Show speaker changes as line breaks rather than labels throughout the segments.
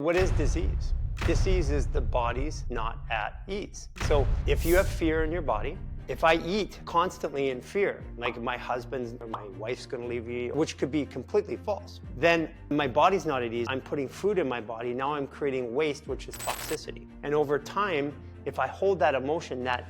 what is disease? Disease is the body's not at ease. So if you have fear in your body, if I eat constantly in fear, like my husband's or my wife's gonna leave me, which could be completely false, then my body's not at ease. I'm putting food in my body. Now I'm creating waste, which is toxicity. And over time, if I hold that emotion, that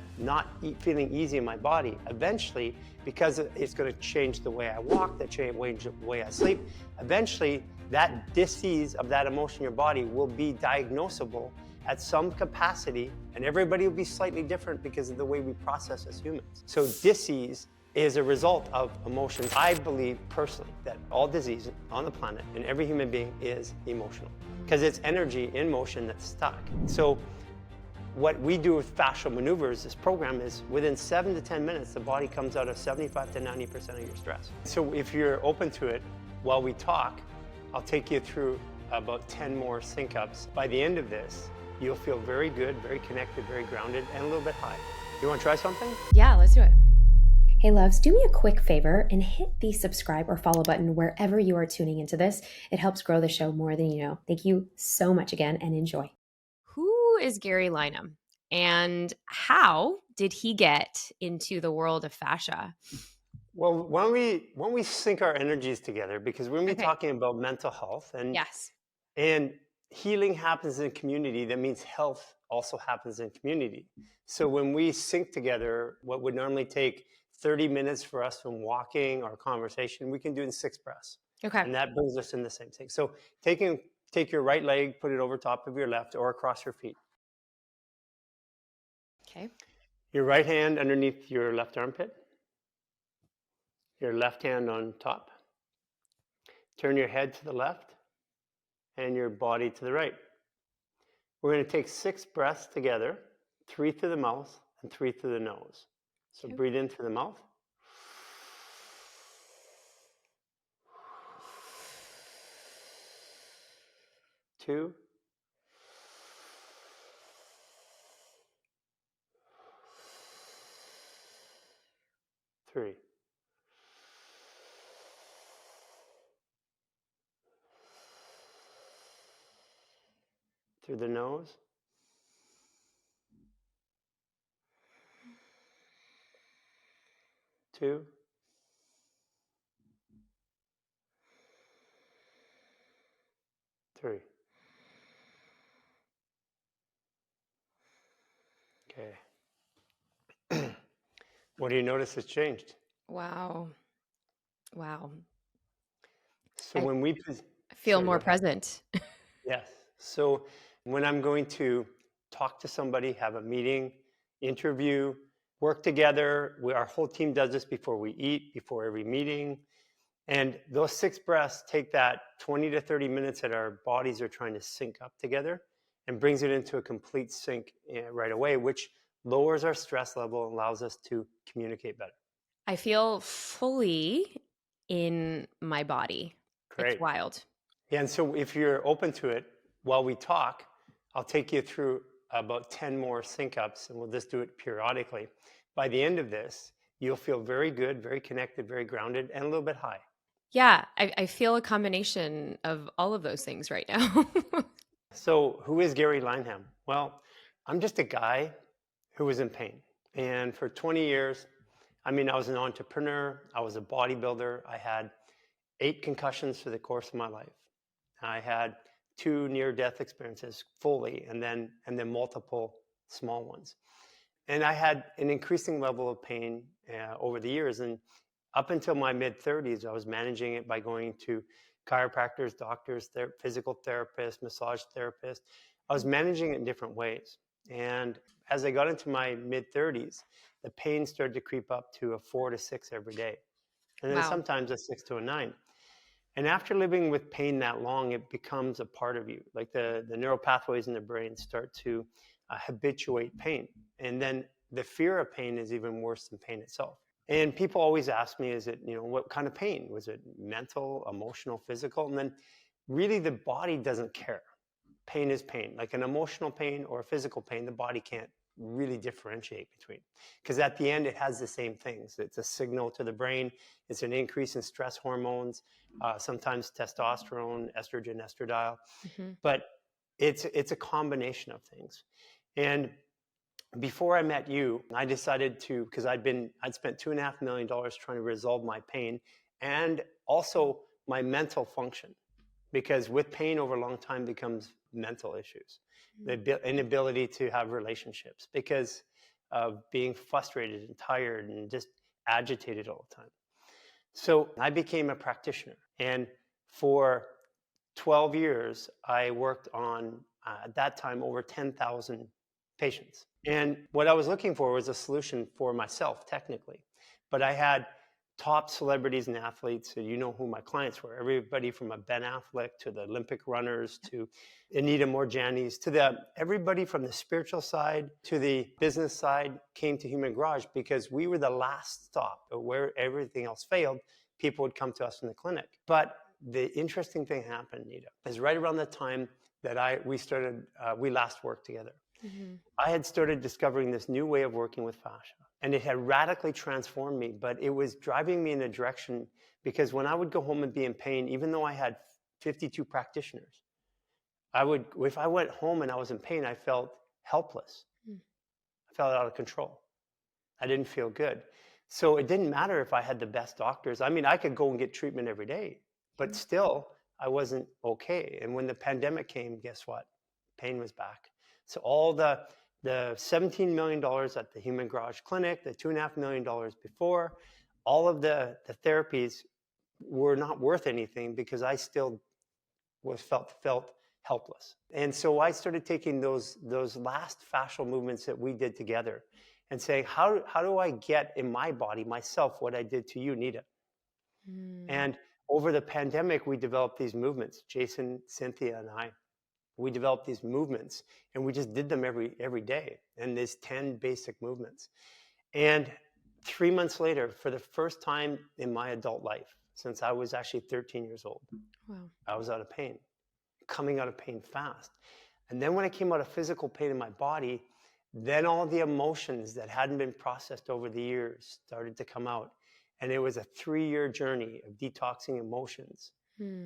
feeling easy in my body, eventually, because it's gonna change the way I walk, change the way I sleep, eventually that dis-ease of that emotion in your body will be diagnosable at some capacity, and everybody will be slightly different because of the way we process as humans. So dis-ease is a result of emotion. I believe personally that all disease on the planet and every human being is emotional because it's energy in motion that's stuck. So what we do with fascial maneuvers, this program, is within 7 to 10 minutes, the body comes out of 75 to 90% of your stress. So if you're open to it, while we talk, I'll take you through about 10 more sync ups. By the end of this, you'll feel very good, very connected, very grounded, and a little bit high. You want to try something?
Yeah, let's do it. Hey loves, do me a quick favor and hit the subscribe or follow button wherever you are tuning into this. It helps grow the show more than you know. Thank you so much again and enjoy. Who is Garry Lineham and how did he get into the world of fascia?
Well, when we sync our energies together, because we're going to be talking about mental health and healing happens in community, that means health also happens in community. So when we sync together, what would normally take 30 minutes for us from walking or conversation, we can do in 6 breaths.
Okay.
And that brings us in the same thing. So take your right leg, put it over top of your left or across your feet.
Okay.
Your right hand underneath your left armpit. Your left hand on top. Turn your head to the left and your body to the right. We're going to take 6 breaths together, 3 through the mouth and 3 through the nose. So breathe in through the mouth. 2. 3. Through the nose. 2. 3. Okay. What do you notice has changed?
Wow.
So when we
feel more present.
Yes. So when I'm going to talk to somebody, have a meeting, interview, work together, our whole team does this before we eat, before every meeting. And those 6 breaths take that 20 to 30 minutes that our bodies are trying to sync up together and brings it into a complete sync right away, which lowers our stress level and allows us to communicate better.
I feel fully in my body.
Great.
It's wild.
Yeah, and so if you're open to it, while we talk, I'll take you through about 10 more sync ups, and we'll just do it periodically. By the end of this, you'll feel very good, very connected, very grounded, and a little bit high.
Yeah, I feel a combination of all of those things right now.
So who is Garry Lineham? Well, I'm just a guy who was in pain. And for 20 years, I was an entrepreneur, I was a bodybuilder, I had 8 concussions for the course of my life. I had 2 near-death experiences fully, and then multiple small ones. And I had an increasing level of pain over the years. And up until my mid-30s, I was managing it by going to chiropractors, doctors, physical therapists, massage therapists. I was managing it in different ways. And as I got into my mid-30s, the pain started to creep up to a 4 to 6 every day. And then sometimes a 6 to a 9. And after living with pain that long, it becomes a part of you. Like the neural pathways in the brain start to habituate pain. And then the fear of pain is even worse than pain itself. And people always ask me, is it, what kind of pain? Was it mental, emotional, physical? And then really the body doesn't care. Pain is pain. Like an emotional pain or a physical pain, the body can't really differentiate between. Because at the end, it has the same things. It's a signal to the brain. It's an increase in stress hormones, sometimes testosterone, estrogen, estradiol. Mm-hmm. But It's a combination of things. And before I met you, I decided to, because I'd spent $2.5 million trying to resolve my pain and also my mental function. Because with pain over a long time becomes mental issues, the inability to have relationships because of being frustrated and tired and just agitated all the time. So I became a practitioner. And for 12 years, I worked on, at that time, over 10,000 patients. And what I was looking for was a solution for myself, technically. But I had top celebrities and athletes, and you know who my clients were. Everybody from a Ben Affleck to the Olympic runners to Neeta Morjanis to everybody from the spiritual side to the business side came to Human Garage because we were the last stop where everything else failed. People would come to us in the clinic. But the interesting thing happened, Neeta, is right around the time that we last worked together.
Mm-hmm.
I had started discovering this new way of working with fascia, and it had radically transformed me, but it was driving me in a direction because when I would go home and be in pain, even though I had 52 practitioners, if I went home and I was in pain, I felt helpless. I felt out of control. I didn't feel good. So it didn't matter if I had the best doctors. I mean, I could go and get treatment every day, but still I wasn't okay. And when the pandemic came, guess what? Pain was back. So all the $17 million at the Human Garage Clinic, the $2.5 million before, all of the therapies were not worth anything because I still felt helpless. And so I started taking those last fascial movements that we did together and saying, how do I get in my body, myself, what I did to you, Neeta? And over the pandemic, we developed these movements, Jason, Cynthia, and I. We developed these movements and we just did them every day. And there's 10 basic movements. And 3 months later, for the first time in my adult life, since I was actually 13 years old, I was out of pain, coming out of pain fast. And then when I came out of physical pain in my body, then all the emotions that hadn't been processed over the years started to come out. And it was a 3-year journey of detoxing emotions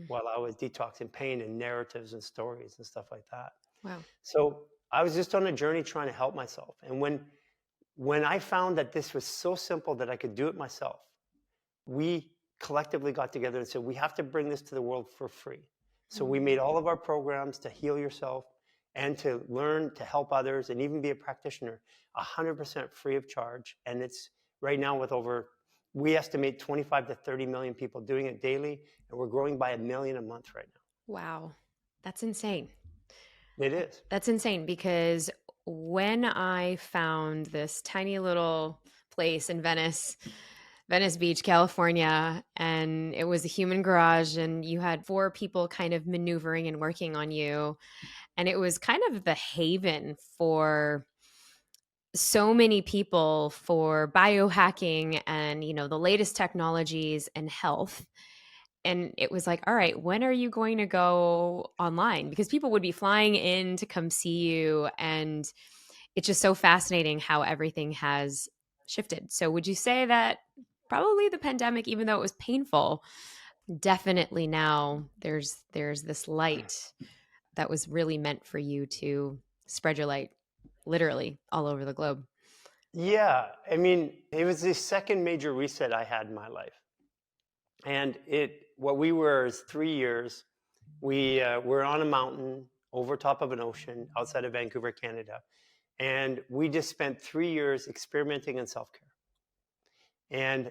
while I was detoxing pain and narratives and stories and stuff like that.
Wow.
So I was just on a journey trying to help myself. And when I found that this was so simple that I could do it myself, we collectively got together and said, we have to bring this to the world for free. So we made all of our programs to heal yourself and to learn to help others and even be a practitioner 100% free of charge. And it's right now with we estimate 25 to 30 million people doing it daily, and we're growing by 1 million a month right now.
Wow. That's insane.
It is.
That's insane because when I found this tiny little place in Venice Beach, California, and it was a Human Garage, and you had 4 people kind of maneuvering and working on you, and it was kind of the haven for so many people for biohacking and, the latest technologies and health. And it was like, all right, when are you going to go online? Because people would be flying in to come see you. And it's just so fascinating how everything has shifted. So would you say that probably the pandemic, even though it was painful, definitely now there's this light that was really meant for you to spread your light literally all over the globe?
Yeah. I mean, it was the second major reset I had in my life. And what we were is 3 years. We were on a mountain over top of an ocean outside of Vancouver, Canada. And we just spent 3 years experimenting in self-care. And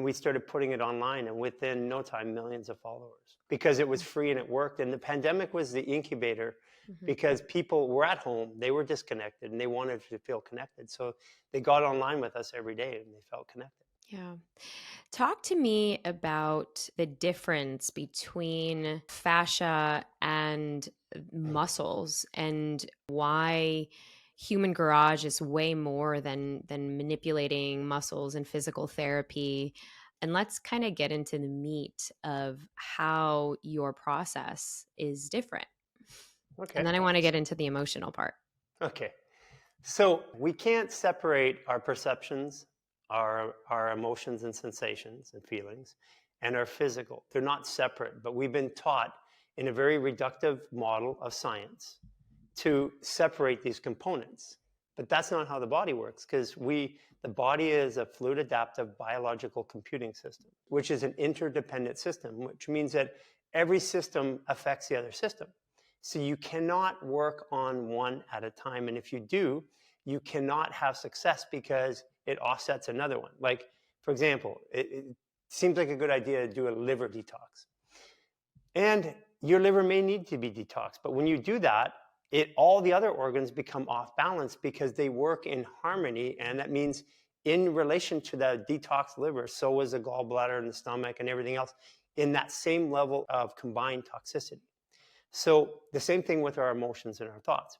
we started putting it online, and within no time, millions of followers because it was free and it worked. And the pandemic was the incubator because people were at home, they were disconnected, and they wanted to feel connected. So they got online with us every day and they felt connected.
Yeah. Talk to me about the difference between fascia and muscles and why Human Garage is way more than manipulating muscles and physical therapy. And let's kind of get into the meat of how your process is different.
Okay.
And then I want to get into the emotional part.
Okay. So we can't separate our perceptions, our emotions and sensations and feelings, and our physical. They're not separate, but we've been taught in a very reductive model of science to separate these components. But that's not how the body works, because the body is a fluid adaptive biological computing system, which is an interdependent system, which means that every system affects the other system. So you cannot work on one at a time. And if you do, you cannot have success because it offsets another one. Like, for example, it seems like a good idea to do a liver detox. And your liver may need to be detoxed. But when you do that, all the other organs become off balance because they work in harmony. And that means in relation to the detox liver, so is the gallbladder and the stomach and everything else in that same level of combined toxicity. So the same thing with our emotions and our thoughts.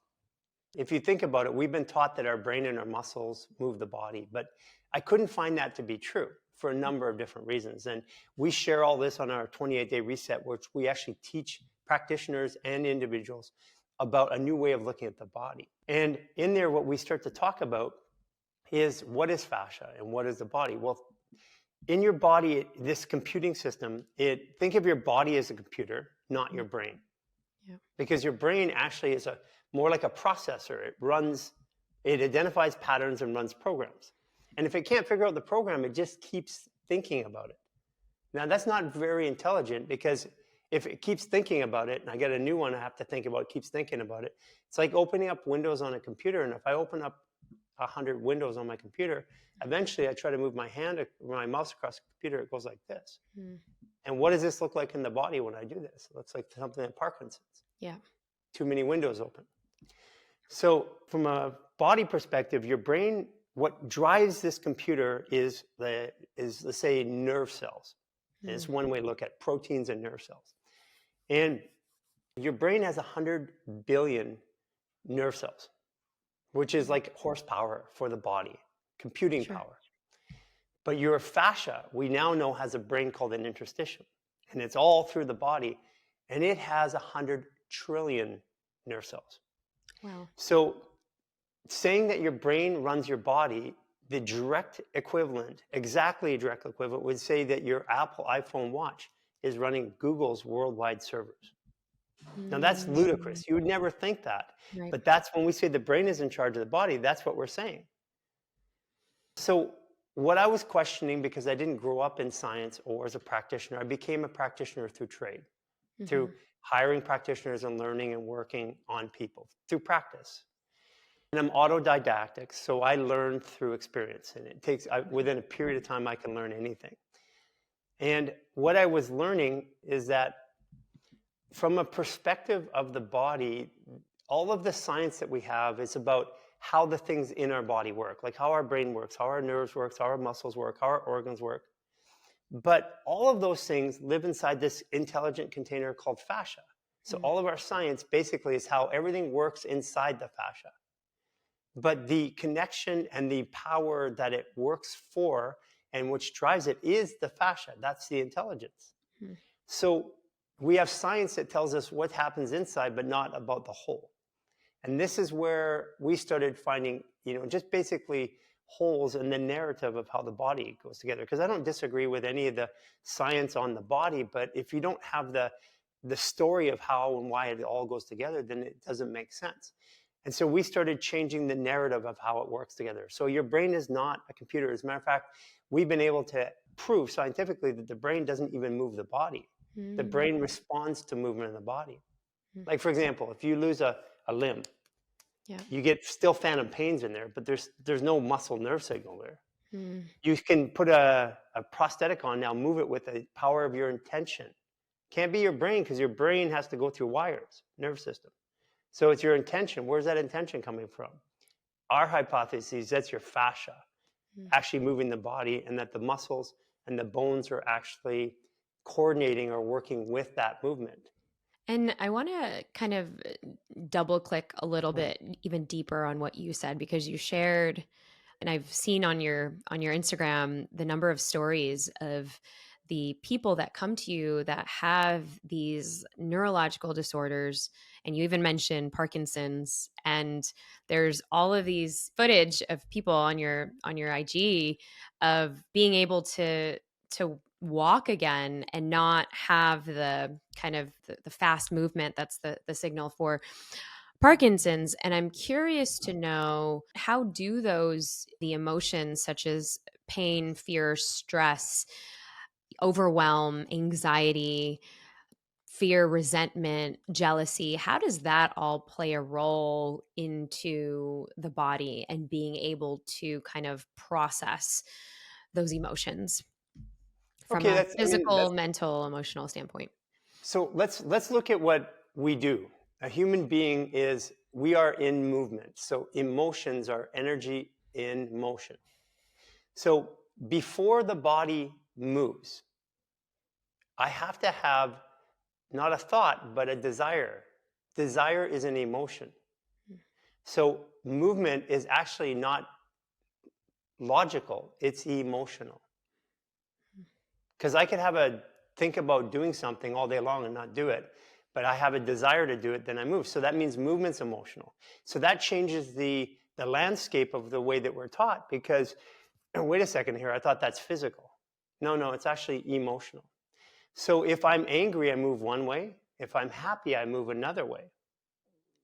If you think about it, we've been taught that our brain and our muscles move the body, but I couldn't find that to be true for a number of different reasons. And we share all this on our 28-day reset, which we actually teach practitioners and individuals about a new way of looking at the body. And in there, what we start to talk about is what is fascia and what is the body? Well, in your body, this computing system, think of your body as a computer, not your brain. Yeah. Because your brain actually is more like a processor. It identifies patterns and runs programs. And if it can't figure out the program, it just keeps thinking about it. Now, that's not very intelligent, because if it keeps thinking about it, and I get a new one I have to think about, it keeps thinking about it. It's like opening up windows on a computer. And if I open up 100 windows on my computer, eventually I try to move my mouse across the computer, it goes like this. And what does this look like in the body when I do this? It looks like something like Parkinson's. Yeah. Too many windows open. So from a body perspective, your brain, what drives this computer is let's say nerve cells. And it's one way to look at proteins and nerve cells. And your brain has 100 billion nerve cells, which is like horsepower for the body, computing power. But your fascia, we now know, has a brain called an interstitium, and it's all through the body, and it has 100 trillion nerve cells. Wow. So saying that your brain runs your body, the direct equivalent, exactly a direct equivalent, would say that your Apple iPhone watch is running Google's worldwide servers. Now, that's ludicrous. You would never think that. Right. But that's when we say the brain is in charge of the body, that's what we're saying. So what I was questioning, because I didn't grow up in science or as a practitioner, I became a practitioner through trade, through hiring practitioners and learning and working on people, through practice. And I'm autodidactic, so I learn through experience. And it takes, within a period of time, I can learn anything. And what I was learning is that from a perspective of the body, all of the science that we have is about how the things in our body work, like how our brain works, how our nerves work, how our muscles work, how our organs work. But all of those things live inside this intelligent container called fascia. So all of our science basically is how everything works inside the fascia. But the connection and the power that it works for and which drives it is the fascia. That's the intelligence. So we have science that tells us what happens inside, but not about the whole. And this is where we started finding, just basically holes in the narrative of how the body goes together. Because I don't disagree with any of the science on the body, but if you don't have the story of how and why it all goes together, then it doesn't make sense. And so we started changing the narrative of how it works together. So your brain is not a computer. As a matter of fact, we've been able to prove scientifically that the brain doesn't even move the body. The brain responds to movement in the body. Like, for example, if you lose a limb, you get still phantom pains in there, but there's no muscle nerve signal there. You can put a prosthetic on now, move it with the power of your intention. Can't be your brain, because your brain has to go through wires, nerve system. So it's your intention. Where's that intention coming from? Our hypothesis, that's your fascia actually moving the body, and that the muscles and the bones are actually coordinating or working with that movement.
And I want to kind of double click a little bit even deeper on what you said, because you shared, and I've seen on your Instagram, the number of stories of the people that come to you that have these neurological disorders. And you even mentioned Parkinson's, and there's all of these footage of people on your IG of being able to walk again and not have the kind of the fast movement that's the signal for Parkinson's. And I'm curious to know, how do the emotions such as pain, fear, stress, overwhelm, anxiety, fear, resentment, jealousy, how does that all play a role into the body and being able to kind of process those emotions from
Okay,
a
that's, I mean,
physical,
that's,
mental, emotional standpoint?
so let's look at what we do. A human being is, we are in movement. So emotions are energy in motion. So before the body moves, I have to have not a thought, but a desire. Desire is an emotion. So movement is actually not logical, it's emotional. Because I could think about doing something all day long and not do it, but I have a desire to do it, then I move. So that means movement's emotional. So that changes the landscape of the way that we're taught, because wait a second here, I thought that's physical. No, it's actually emotional. So if I'm angry, I move one way. If I'm happy, I move another way.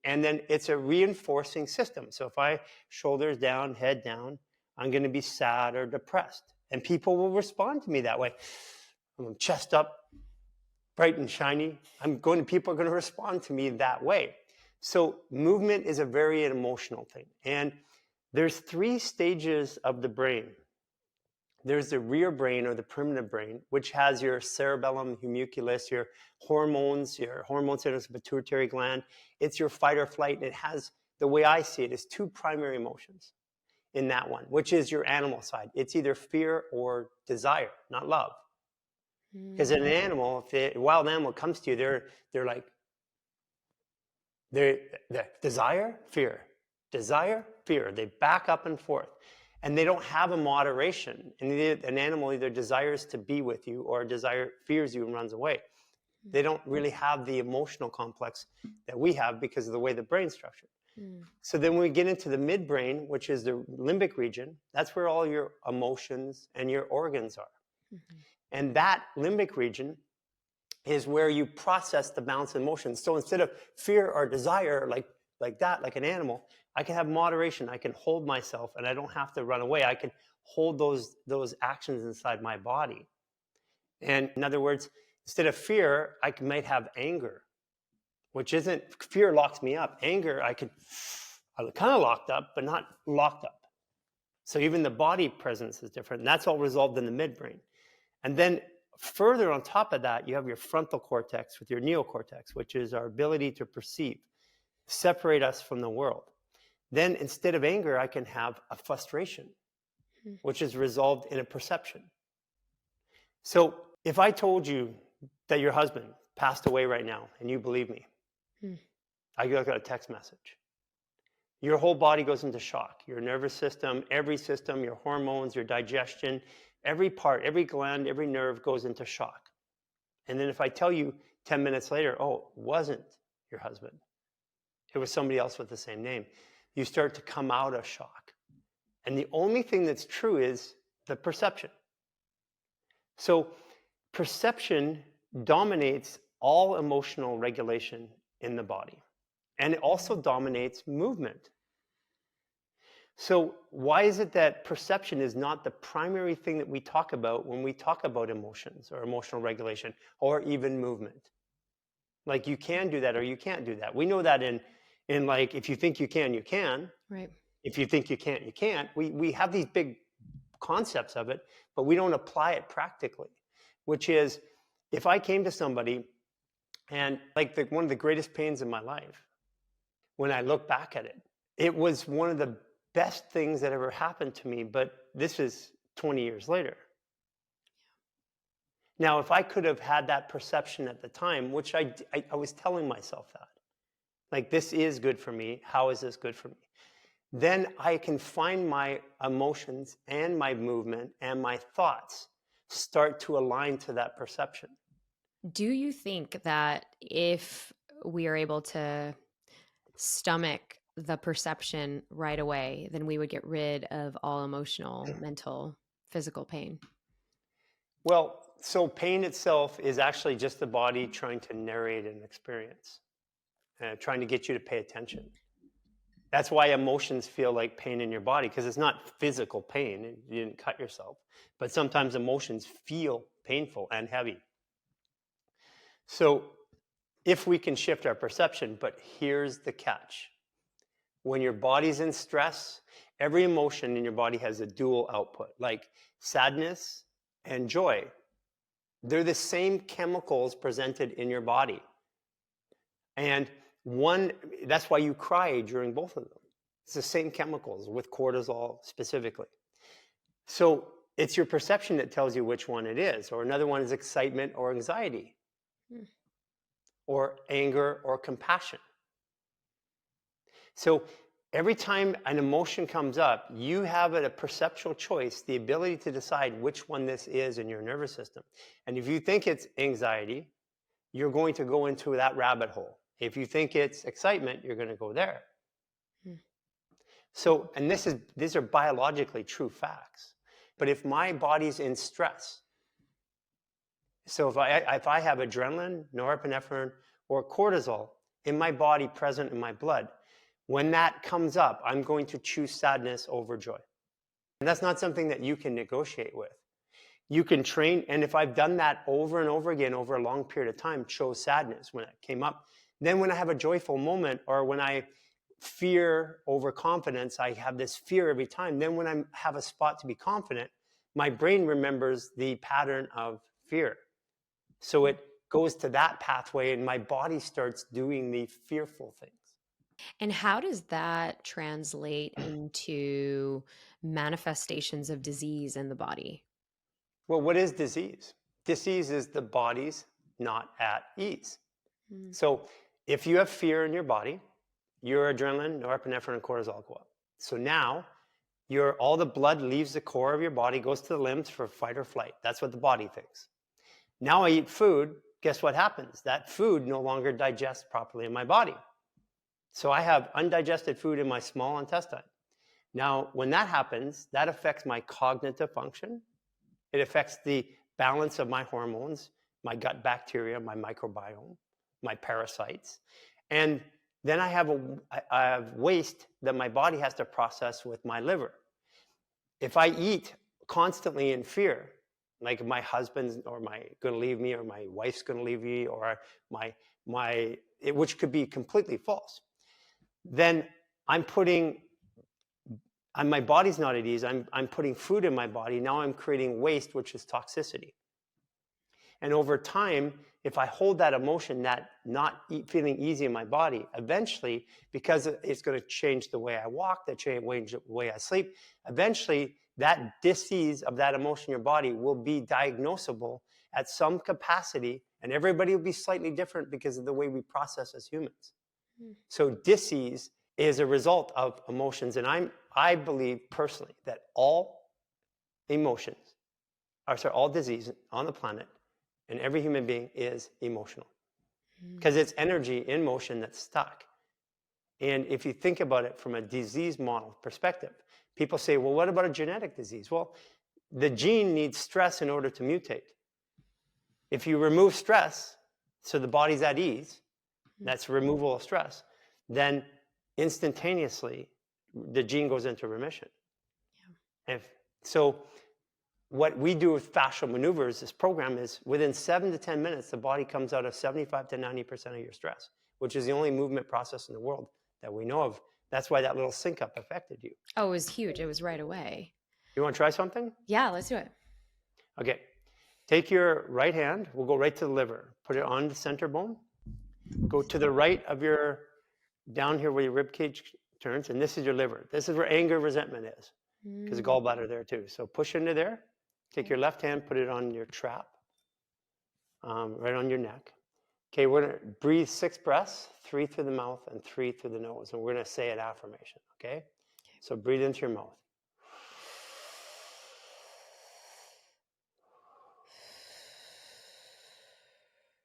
And then it's a reinforcing system. So if I shoulders down, head down, I'm going to be sad or depressed. And people will respond to me that way. I'm chest up, bright and shiny. People are going to respond to me that way. So movement is a very emotional thing. And there's 3 stages of the brain. There's the rear brain, or the primitive brain, which has your cerebellum, homunculus, your hormones in the pituitary gland. It's your fight or flight. And it has, the way I see it, is 2 primary emotions in that one, which is your animal side. It's either fear or desire, not love. Because in an animal, if a wild animal comes to you, they're like, they're desire, fear, desire, fear. They back up and forth. And they don't have a moderation. And an animal either desires to be with you, or fears you and runs away. They don't really have the emotional complex that we have because of the way the brain's structured. So then when we get into the midbrain, which is the limbic region, that's where all your emotions and your organs are. And that limbic region is where you process the balance of emotions. So instead of fear or desire, like an animal, I can have moderation. I can hold myself, and I don't have to run away. I can hold those actions inside my body. And in other words, instead of fear, might have anger, which isn't, fear locks me up. Anger, I'm kind of locked up, but not locked up. So even the body presence is different. And that's all resolved in the midbrain. And then further on top of that, you have your frontal cortex with your neocortex, which is our ability to perceive, separate us from the world. Then instead of anger, I can have a frustration, which is resolved in a perception. So if I told you that your husband passed away right now and you believe me, I got a text message. Your whole body goes into shock. Your nervous system, every system, your hormones, your digestion, every part, every gland, every nerve goes into shock. And then if I tell you 10 minutes later, oh, it wasn't your husband, it was somebody else with the same name, you start to come out of shock. And the only thing that's true is the perception. So perception dominates all emotional regulation in the body. And it also dominates movement. So why is it that perception is not the primary thing that we talk about when we talk about emotions or emotional regulation or even movement? Like, you can do that or you can't do that. We know that in like, if you think you can, you can.
Right.
If you think you can't, you can't. We have these big concepts of it, but we don't apply it practically, which is, if I came to somebody and like one of the greatest pains in my life, when I look back at it, it was one of the best things that ever happened to me, but this is 20 years later. Now, if I could have had that perception at the time, which I was telling myself that, like, this is good for me, how is this good for me? Then I can find my emotions and my movement and my thoughts start to align to that perception.
Do you think that if we are able to stomach the perception right away, then we would get rid of all emotional, mental, physical pain?
Well, so pain itself is actually just the body trying to narrate an experience, trying to get you to pay attention. That's why emotions feel like pain in your body, because it's not physical pain. You didn't cut yourself. But sometimes emotions feel painful and heavy. So if we can shift our perception, but here's the catch. When your body's in stress, every emotion in your body has a dual output, like sadness and joy. They're the same chemicals presented in your body. And that's why you cry during both of them. It's the same chemicals with cortisol specifically. So it's your perception that tells you which one it is. Or another one is excitement or anxiety, or anger or compassion. So every time an emotion comes up, you have a perceptual choice, the ability to decide which one this is in your nervous system. And if you think it's anxiety, you're going to go into that rabbit hole. If you think it's excitement, you're going to go there. So, and these are biologically true facts. But if my body's in stress, so if I have adrenaline, norepinephrine, or cortisol in my body present in my blood, when that comes up, I'm going to choose sadness over joy. And that's not something that you can negotiate with. You can train, and if I've done that over and over again over a long period of time, chose sadness when it came up, then when I have a joyful moment, or when I fear over confidence, I have this fear every time. Then when I have a spot to be confident, my brain remembers the pattern of fear. So it goes to that pathway, and my body starts doing the fearful things.
And how does that translate into manifestations of disease in the body?
Well, what is disease? Disease is the body's not at ease. So if you have fear in your body, your adrenaline, norepinephrine, and cortisol go up. So now all the blood leaves the core of your body, goes to the limbs for fight or flight. That's what the body thinks. Now I eat food, guess what happens? That food no longer digests properly in my body. So I have undigested food in my small intestine. Now, when that happens, that affects my cognitive function. It affects the balance of my hormones, my gut bacteria, my microbiome, my parasites. And then I have waste that my body has to process with my liver. If I eat constantly in fear, like my husband's going to leave me, or my wife's going to leave me, or which could be completely false, then my body's not at ease. I'm putting food in my body. Now I'm creating waste, which is toxicity. And over time, if I hold that emotion, that not feeling easy in my body, eventually, because it's going to change the way I walk, that change the way I sleep, eventually that disease of that emotion in your body will be diagnosable at some capacity, and everybody will be slightly different because of the way we process as humans. So disease is a result of emotions, and I believe personally that all disease on the planet and every human being is emotional, because it's energy in motion that's stuck. And if you think about it from a disease model perspective, people say, well, what about a genetic disease? Well, the gene needs stress in order to mutate. If you remove stress, so the body's at ease, that's removal of stress, then instantaneously the gene goes into remission. So what we do with fascial maneuvers, this program, is within 7 to 10 minutes, the body comes out of 75 to 90% of your stress, which is the only movement process in the world that we know of. That's why that little sync up affected you.
Oh, it was huge. It was right away.
You want to try something?
Yeah, let's do it.
Okay. Take your right hand. We'll go right to the liver. Put it on the center bone. Go to the right of down here where your rib cage turns, and this is your liver. This is where anger, resentment is, because the gallbladder there too. So push into there. Take your left hand, put it on your trap, right on your neck. Okay, we're going to breathe 6 breaths, 3 through the mouth and 3 through the nose. And we're going to say an affirmation, okay? So breathe into your mouth.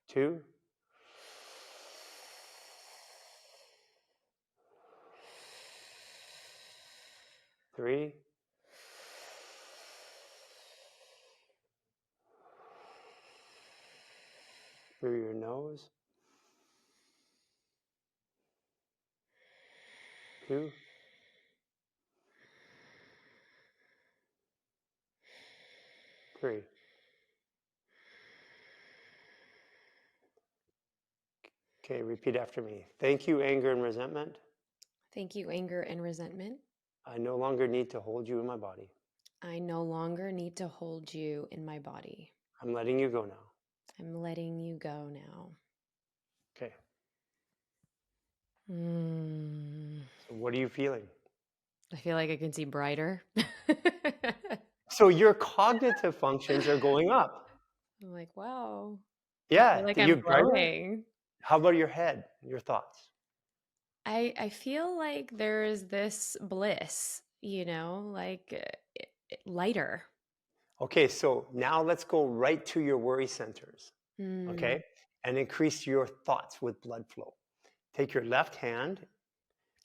2. 3. 2, 3. Okay, repeat after me. Thank you, anger and resentment.
Thank you, anger and resentment.
I no longer need to hold you in my body.
I no longer need to hold you in my body.
I'm letting you go now.
I'm letting you go now.
Okay.
Mm.
So what are you feeling?
I feel like I can see brighter.
So your cognitive functions are going up.
I'm like, wow. I feel
Yeah,
like
you're
I'm
brighter.
glowing.
How about your head, your thoughts?
I feel like there's this bliss, like lighter.
Okay, so now let's go right to your worry centers,
Mm,
okay? And increase your thoughts with blood flow. Take your left hand,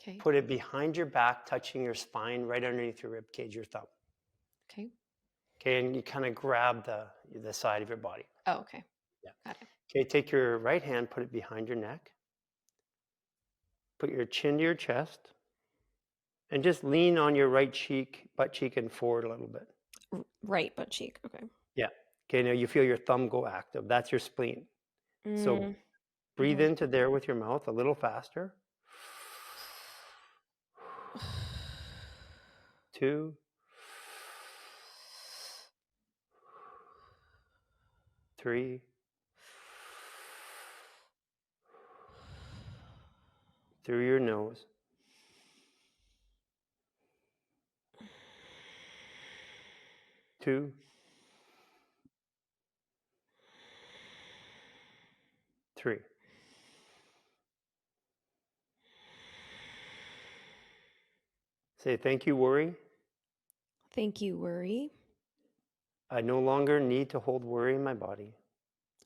okay.
put it behind your back, touching your spine, right underneath your rib cage, your thumb.
Okay.
Okay, and you kind of grab the side of your body.
Oh, okay.
Yeah.
Got it.
Okay, take your right hand, put it behind your neck, put your chin to your chest, and just lean on your right cheek, butt cheek, and forward a little bit.
Right butt cheek. Okay.
Yeah. Okay, now you feel your thumb go active. That's your spleen. So
Mm,
breathe
mhm.
into there with your mouth a little faster. 2, 3, through your nose. 2, 3. Say thank you, worry.
Thank you, worry.
I no longer need to hold worry in my body.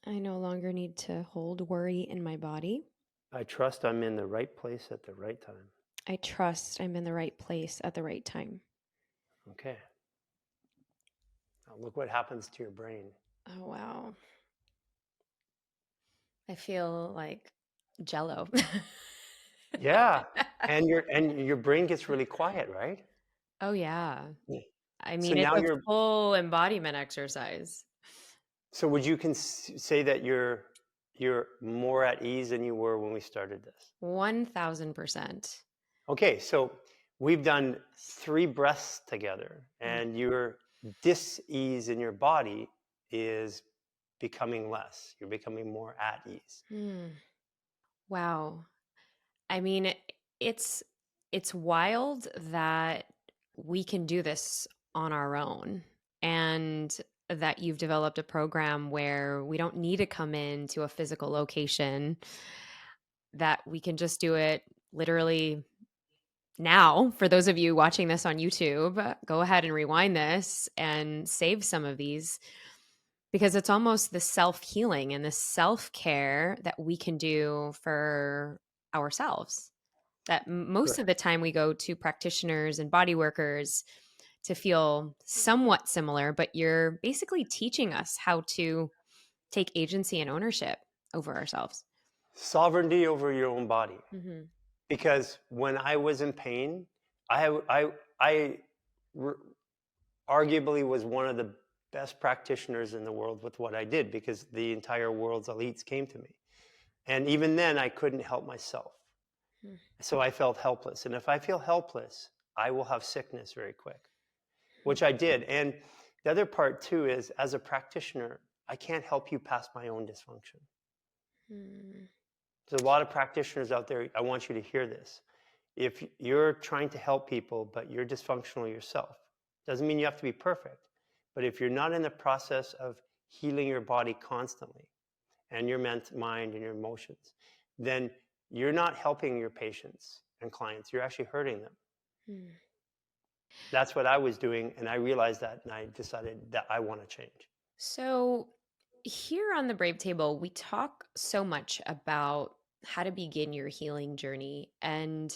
I no longer need to hold worry in my body.
I trust I'm in the right place at the right time.
I trust I'm in the right place at the right time.
Okay. Now look what happens to your brain.
Oh, wow. I feel like jello.
Yeah. And your brain gets really quiet, right?
Oh, yeah.
Yeah.
I
So
mean, it's
now
a
you're
full embodiment exercise.
so would you say that you're more at ease than you were when we started this?
1000%.
Okay, so we've done 3 breaths together,
Mm.
and your dis-ease in your body is becoming less. You're becoming more at ease.
Mm. Wow. I mean, it's it's wild that we can do this on our own and that you've developed a program where we don't need to come into a physical location, that we can just do it literally now. For those of you watching this on YouTube, go ahead and rewind this and save some of these, because it's almost the self-healing and the self-care that we can do for ourselves, that most
Correct.
of the time we go to practitioners and body workers to feel somewhat similar, but you're basically teaching us how to take agency and ownership over ourselves.
Sovereignty over your own body.
Mm-hmm.
Because when I was in pain, I arguably was one of the best practitioners in the world with what I did, because the entire world's elites came to me. And even then, I couldn't help myself. So I felt helpless. And if I feel helpless, I will have sickness very quick, which I did. And the other part, too, is as a practitioner, I can't help you past my own dysfunction.
Mm-hmm.
There's a lot of practitioners out there. I want you to hear this. If you're trying to help people, but you're dysfunctional yourself, doesn't mean you have to be perfect. But if you're not in the process of healing your body constantly and your mind and your emotions, then you're not helping your patients and clients. You're actually hurting them.
Mm.
That's what I was doing. And I realized that, and I decided that I want to change.
So, here on the Brave Table, we talk so much about how to begin your healing journey. And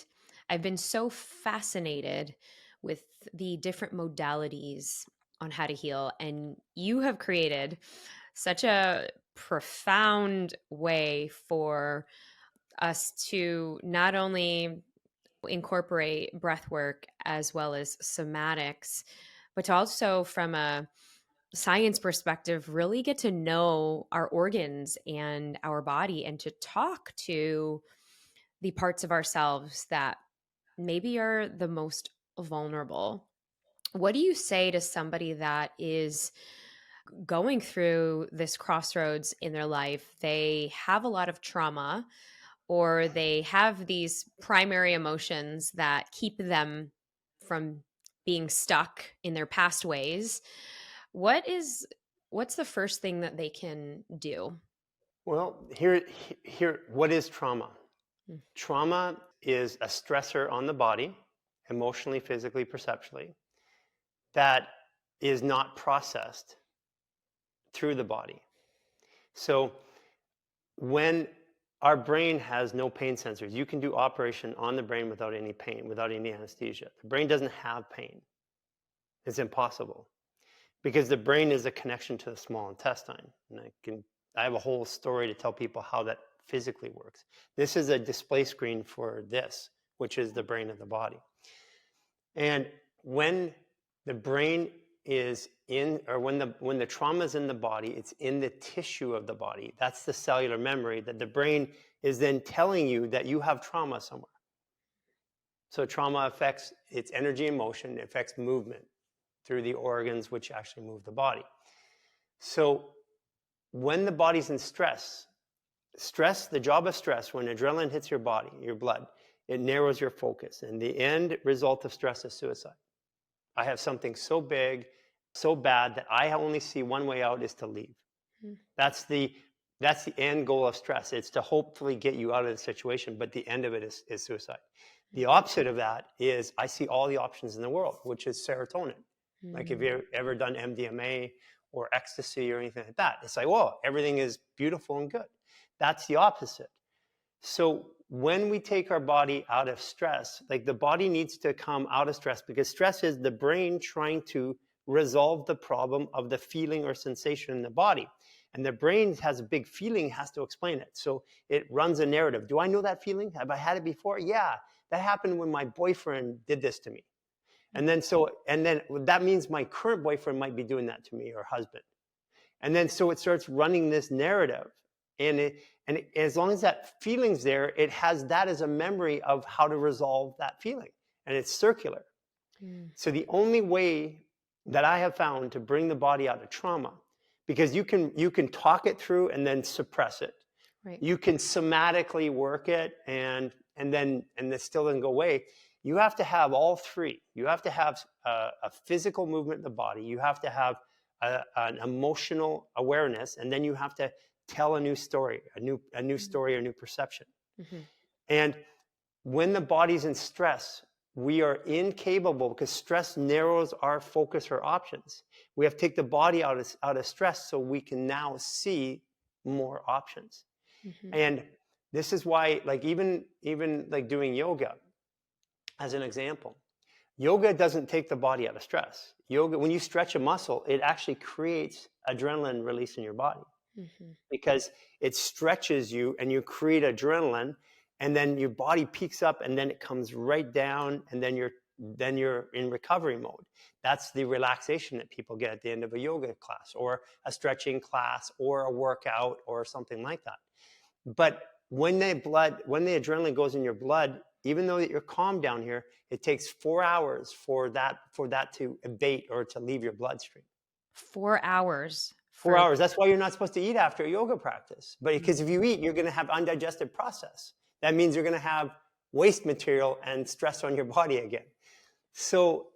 I've been so fascinated with the different modalities on how to heal. And you have created such a profound way for us to not only incorporate breath work as well as somatics, but to also from a science perspective, really get to know our organs and our body and to talk to the parts of ourselves that maybe are the most vulnerable. What do you say to somebody that is going through this crossroads in their life? They have a lot of trauma or they have these primary emotions that keep them from being stuck in their past ways. What's the first thing that they can do?
Well, here, what is trauma?
Mm.
Trauma is a stressor on the body, emotionally, physically, perceptually, that is not processed through the body. So when our brain has no pain sensors, you can do operation on the brain without any pain, without any anesthesia. The brain doesn't have pain. It's impossible because the brain is a connection to the small intestine. And I have a whole story to tell people how that physically works. This is a display screen for this, which is the brain of the body. And when the brain is in, or when the trauma is in the body, it's in the tissue of the body. That's the cellular memory that the brain is then telling you that you have trauma somewhere. So trauma affects its energy and motion, it affects movement through the organs which actually move the body. So when the body's in stress, the job of stress, when adrenaline hits your body, your blood, it narrows your focus. And the end result of stress is suicide. I have something so big, so bad that I only see one way out is to leave. Mm. That's the end goal of stress. It's to hopefully get you out of the situation, but the end of it is suicide. The opposite of that is I see all the options in the world, which is serotonin. Mm. Like if you've ever done MDMA or ecstasy or anything like that, it's like, whoa, everything is beautiful and good. That's the opposite. So when we take our body out of stress, like the body needs to come out of stress because stress is the brain trying to resolve the problem of the feeling or sensation in the body. And the brain has a big feeling, has to explain it. So it runs a narrative. Do I know that feeling? Have I had it before? Yeah, that happened when my boyfriend did this to me. And then that means my current boyfriend might be doing that to me, or husband. And then so it starts running this narrative. And as long as that feeling's there, it has that as a memory of how to resolve that feeling. And it's circular. Mm. So the only way that I have found to bring the body out of trauma, because you can talk it through and then suppress it. Right. You can somatically work it and this still doesn't go away. You have to have all three. You have to have a physical movement in the body. You have to have an emotional awareness, and then you have to tell a new story, a new story, a new perception. Mm-hmm. And when the body's in stress, we are incapable, because stress narrows our focus or options. We have to take the body out of stress so we can now see more options. Mm-hmm. And this is why, like even like doing yoga, as an example, yoga doesn't take the body out of stress. Yoga, when you stretch a muscle, it actually creates adrenaline release in your body. Mm-hmm. Because it stretches you and you create adrenaline, and then your body peaks up and then it comes right down, and then you're in recovery mode. That's the relaxation that people get at the end of a yoga class or a stretching class or a workout or something like that. But when the adrenaline goes in your blood, even though you're calm down here, it takes 4 hours for that to abate or to leave your bloodstream.
4 hours.
4 hours. That's why you're not supposed to eat after a yoga practice. But because if you eat, you're going to have undigested process. That means you're going to have waste material and stress on your body again. So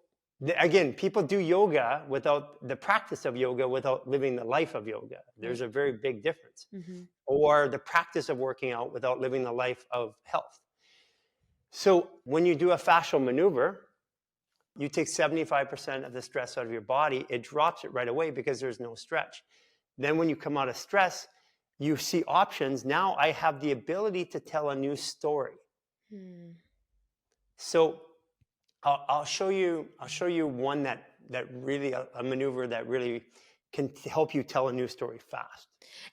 again, people do yoga without the practice of yoga, without living the life of yoga. There's a very big difference. Mm-hmm. Or the practice of working out without living the life of health. So when you do a fascial maneuver, you take 75% of the stress out of your body. It drops it right away because there's no stretch. Then when you come out of stress, you see options. Now I have the ability to tell a new story. Hmm. So I'll show you one that really, a maneuver that really can help you tell a new story fast.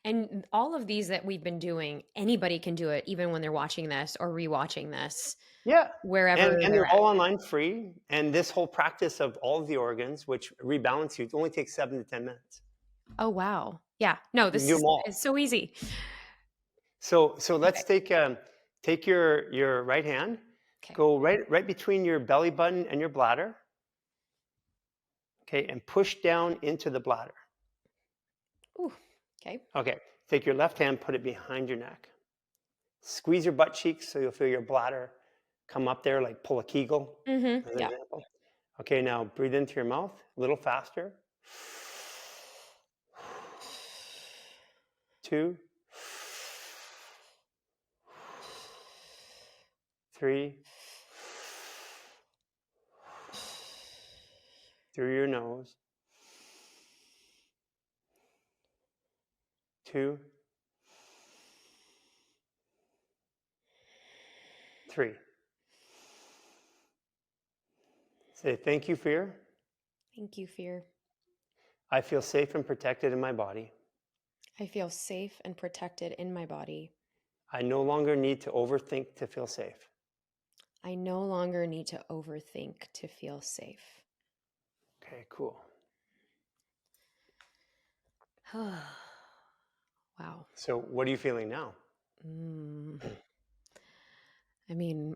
And all of these that we've been doing, anybody can do it, even when they're watching this or rewatching this.
Yeah.
wherever
And
they're
they're
at.
all online free. And this whole practice of all of the organs, which rebalance you, it only takes 7 to 10 minutes.
Oh, wow. Yeah. No,
You can
this
do them
is
all.
so easy.
So
Okay.
let's take your right hand,
Okay.
go right between your belly button and your bladder, okay, and push down into the bladder.
Ooh. Okay.
Okay. Take your left hand, put it behind your neck. Squeeze your butt cheeks so you'll feel your bladder come up there, like pull a Kegel,
Mm-hmm.
as an
Yeah.
example. Okay, now breathe into your mouth a little faster. 2, 3, through your nose. 2, 3. Say thank you, fear.
Thank you, fear.
I feel safe and protected in my body.
I feel safe and protected in my body.
I no longer need to overthink to feel safe.
I no longer need to overthink to feel safe.
Okay, cool.
Wow.
So what are you feeling now?
Mm. I mean,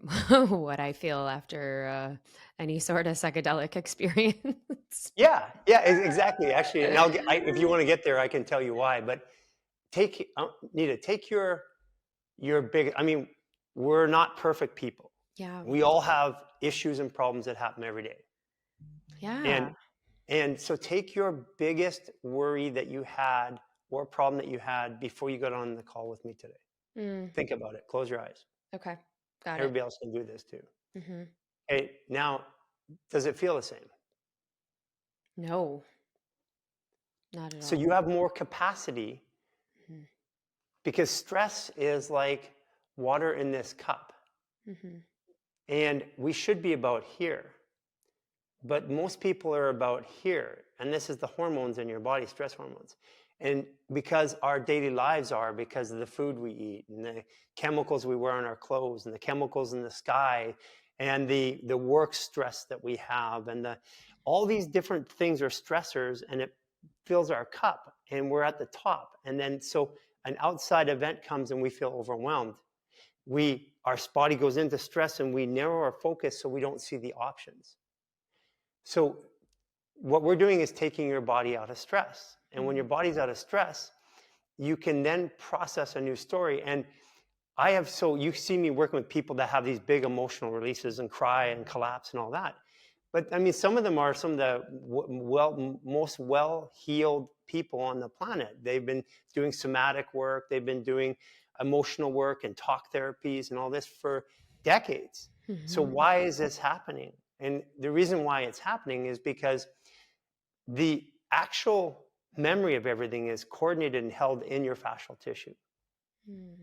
what I feel after any sort of psychedelic experience.
Yeah, yeah, exactly. Actually, and if you want to get there, I can tell you why. But Nita, take your big. I mean, we're not perfect people.
Yeah.
We all have issues and problems that happen every day.
Yeah.
And so take your biggest worry that you had or problem that you had before you got on the call with me today.
Mm.
Think about it. Close your eyes.
Okay. Got it.
Everybody else can do this too.
Mm-hmm.
Okay, now, does it feel the same?
No, not at
So
all.
you have more capacity
Mm-hmm.
because stress is like water in this cup.
Mm-hmm.
And we should be about here. But most people are about here. And this is the hormones in your body, stress hormones. And because our daily lives are, because of the food we eat and the chemicals we wear on our clothes and the chemicals in the sky and the work stress that we have and all these different things are stressors and it fills our cup and we're at the top. And then so an outside event comes and we feel overwhelmed. Our body goes into stress and we narrow our focus so we don't see the options. So what we're doing is taking your body out of stress. And when your body's out of stress, you can then process a new story. And so you see me working with people that have these big emotional releases and cry and collapse and all that. But I mean, some of them are some of the most well-healed people on the planet. They've been doing somatic work. They've been doing emotional work and talk therapies and all this for decades. So
Mm-hmm.
why is this happening? And the reason why it's happening is because the actual memory of everything is coordinated and held in your fascial tissue.
Mm.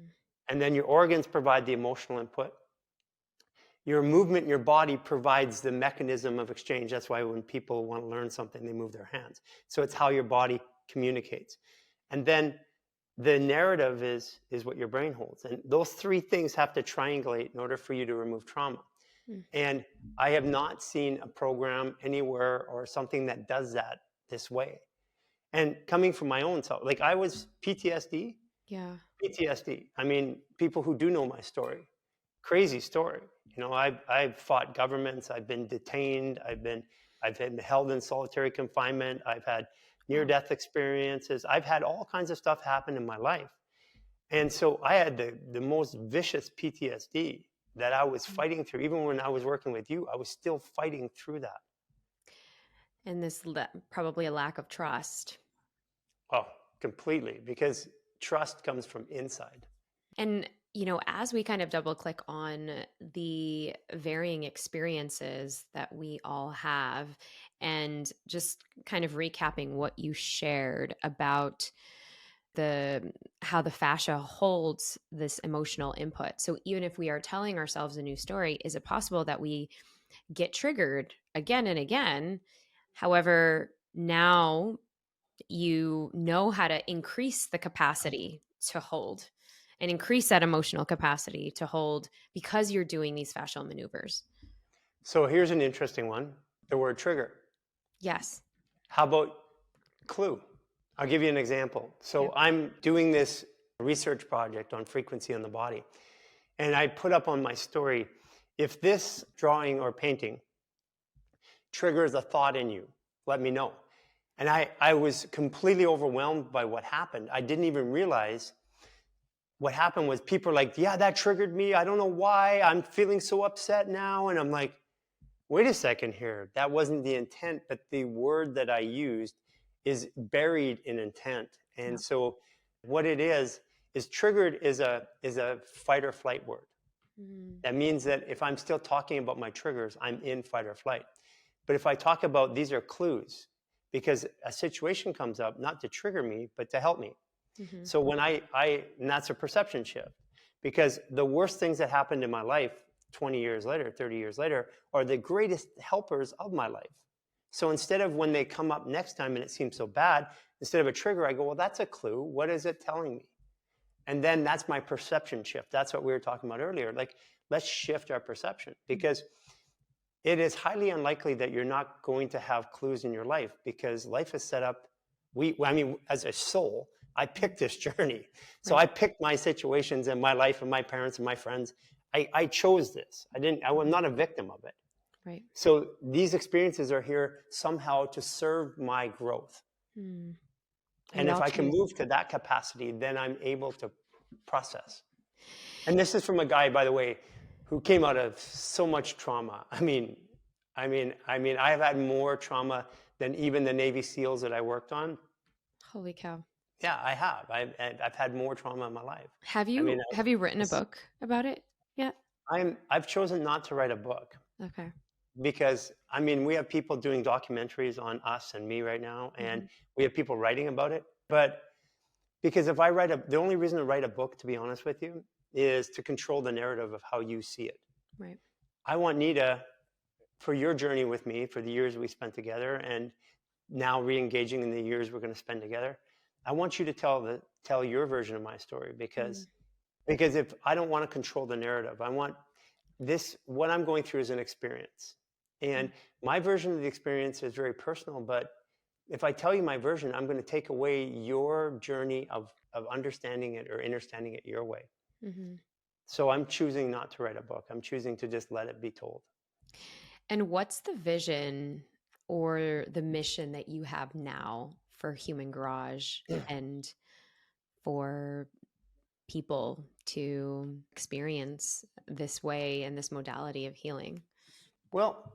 And then your organs provide the emotional input. Your movement in your body provides the mechanism of exchange. That's why when people want to learn something, they move their hands. So it's how your body communicates. And then the narrative is what your brain holds. And those three things have to triangulate in order for you to remove trauma.
Mm.
And I have not seen a program anywhere or something that does that this way. And coming from my own self, like I was PTSD.
Yeah.
I mean, people who do know my story, crazy story. You know, I've fought governments. I've been detained. I've been held in solitary confinement. I've had near-death experiences. I've had all kinds of stuff happen in my life. And so I had the most vicious PTSD that I was fighting through. Even when I was working with you, I was still fighting through that.
And this probably a lack of trust.
Oh, completely. Because trust comes from inside.
And, as we kind of double click on the varying experiences that we all have, and just kind of recapping what you shared about how the fascia holds this emotional input. So even if we are telling ourselves a new story, is it possible that we get triggered again and again? However, now you know how to increase the capacity to hold and increase that emotional capacity to hold because you're doing these fascial maneuvers?
So here's an interesting one, the word trigger.
Yes.
How about clue? I'll give you an example. So
Yep.
I'm doing this research project on frequency on the body. And I put up on my story, if this drawing or painting triggers a thought in you, let me know. And I was completely overwhelmed by what happened. I didn't even realize what happened was people were like, yeah, that triggered me. I don't know why. I'm feeling so upset now. And I'm like, wait a second here. That wasn't the intent, but the word that I used is buried in intent. And
Yep.
so what it is triggered is a fight or flight word. That means that if I'm still talking about my triggers, I'm in fight or flight. But if I talk about these are clues, because a situation comes up not to trigger me, but to help me.
Mm-hmm.
So when and that's a perception shift, because the worst things that happened in my life 20 years later, 30 years later, are the greatest helpers of my life. So instead of when they come up next time and it seems so bad, instead of a trigger, I go, well, that's a clue. What is it telling me? And then that's my perception shift. That's what we were talking about earlier. Like, let's shift our perception, because it is highly unlikely that you're not going to have clues in your life, because life is set up. As a soul, I picked this journey. So
Right.
I picked my situations and my life and my parents and my friends. I chose this. I'm not a victim of it.
Right.
So these experiences are here somehow to serve my growth. And if I can move to that capacity, then I'm able to process. And this is from a guy, by the way, who came out of so much trauma. I have had more trauma than even the Navy SEALs that I worked on.
Holy cow.
Yeah, I have. I've had more trauma in my life.
Have you written a book about it yet?
I've chosen not to write a book.
Okay.
Because we have people doing documentaries on us and me right now, and we have people writing about it. But because if the only reason to write a book, to be honest with you, is to control the narrative of how you see it.
Right.
I want Neeta, for your journey with me, for the years we spent together, and now re-engaging in the years we're going to spend together, I want you to tell your version of my story, because if I don't want to control the narrative, I want what I'm going through is an experience. And my version of the experience is very personal, but if I tell you my version, I'm going to take away your journey of understanding it or understanding it your way. So I'm choosing not to write a book. I'm choosing to just let it be told.
And what's the vision or the mission that you have now for Human Garage and for people to experience this way and this modality of healing?
Well,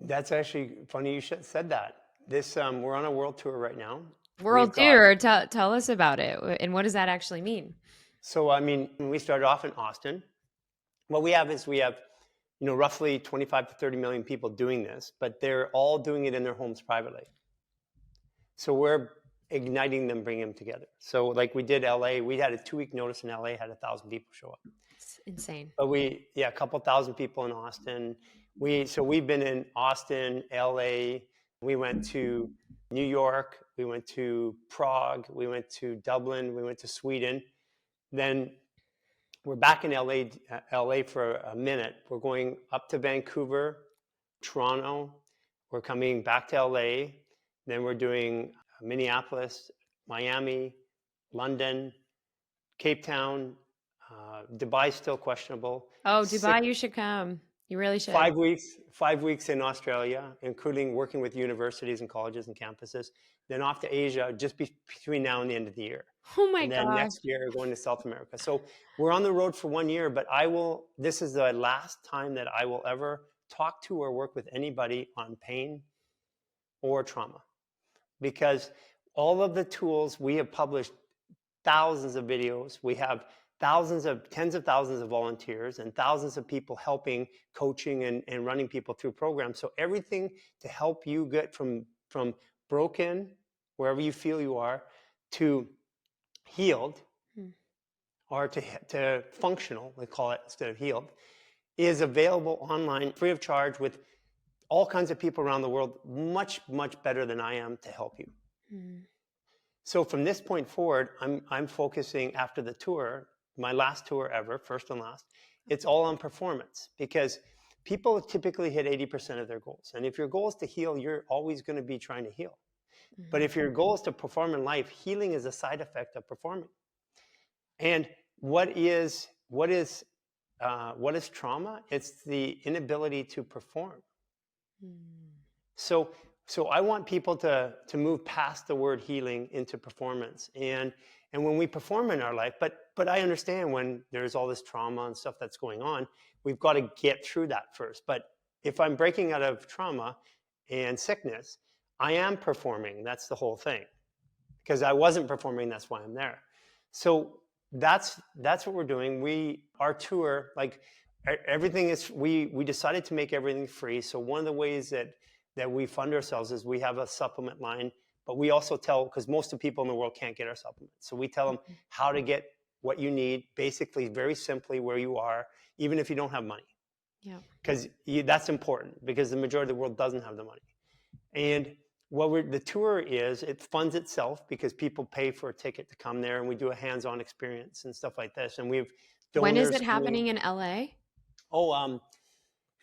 that's actually funny you said that. We're on a world tour right now.
World tour, tell us about it. And what does that actually mean?
So, when we started off in Austin, what we have roughly 25 to 30 million people doing this, but they're all doing it in their homes privately. So we're igniting them, bringing them together. So like we did LA, we had a 2-week notice in LA, had 1,000 people show up.
It's insane.
But a couple thousand people in Austin. We've been in Austin, LA, we went to New York, we went to Prague, we went to Dublin, we went to Sweden. Then we're back in LA for a minute. We're going up to Vancouver, Toronto. We're coming back to LA. Then we're doing Minneapolis, Miami, London, Cape Town. Dubai's still questionable.
Oh, Dubai, you should come. You really should.
5 weeks in Australia, including working with universities and colleges and campuses. Then off to Asia, just between now and the end of the year.
Oh my
And then
God.
next year, we're going to South America. So we're on the road for 1 year, but this is the last time that I will ever talk to or work with anybody on pain or trauma. Because all of the tools, we have published thousands of videos. We have tens of thousands of volunteers and thousands of people helping, coaching and running people through programs. So everything to help you get from broken, wherever you feel you are, to healed, or to functional, we call it instead of healed, is available online free of charge with all kinds of people around the world, much, much better than I am to help you. So from this point forward, I'm focusing after the tour, my last tour ever, first and last. It's all on performance because people typically hit 80% of their goals. And if your goal is to heal, you're always going to be trying to heal. But
Mhm.
if your goal is to perform in life, healing is a side effect of performing. And what is trauma? It's the inability to perform.
Mm.
So so I want people to move past the word healing into performance. And when we perform in our life, but I understand when there's all this trauma and stuff that's going on, we've got to get through that first. But if I'm breaking out of trauma and sickness, I am performing. That's the whole thing. Because I wasn't performing, that's why I'm there. So that's what we're doing. Our tour, like everything is, we decided to make everything free. So one of the ways that we fund ourselves is we have a supplement line, but we also tell, because most of the people in the world can't get our supplements, so we tell them
Mhm.
how to get what you need, basically very simply where you are, even if you don't have money,
Yeah.
because that's important because the majority of the world doesn't have the money. And the tour is, it funds itself because people pay for a ticket to come there, and we do a hands-on experience and stuff like this. And we have
When is
donors
it
coming.
happening in LA?
Oh,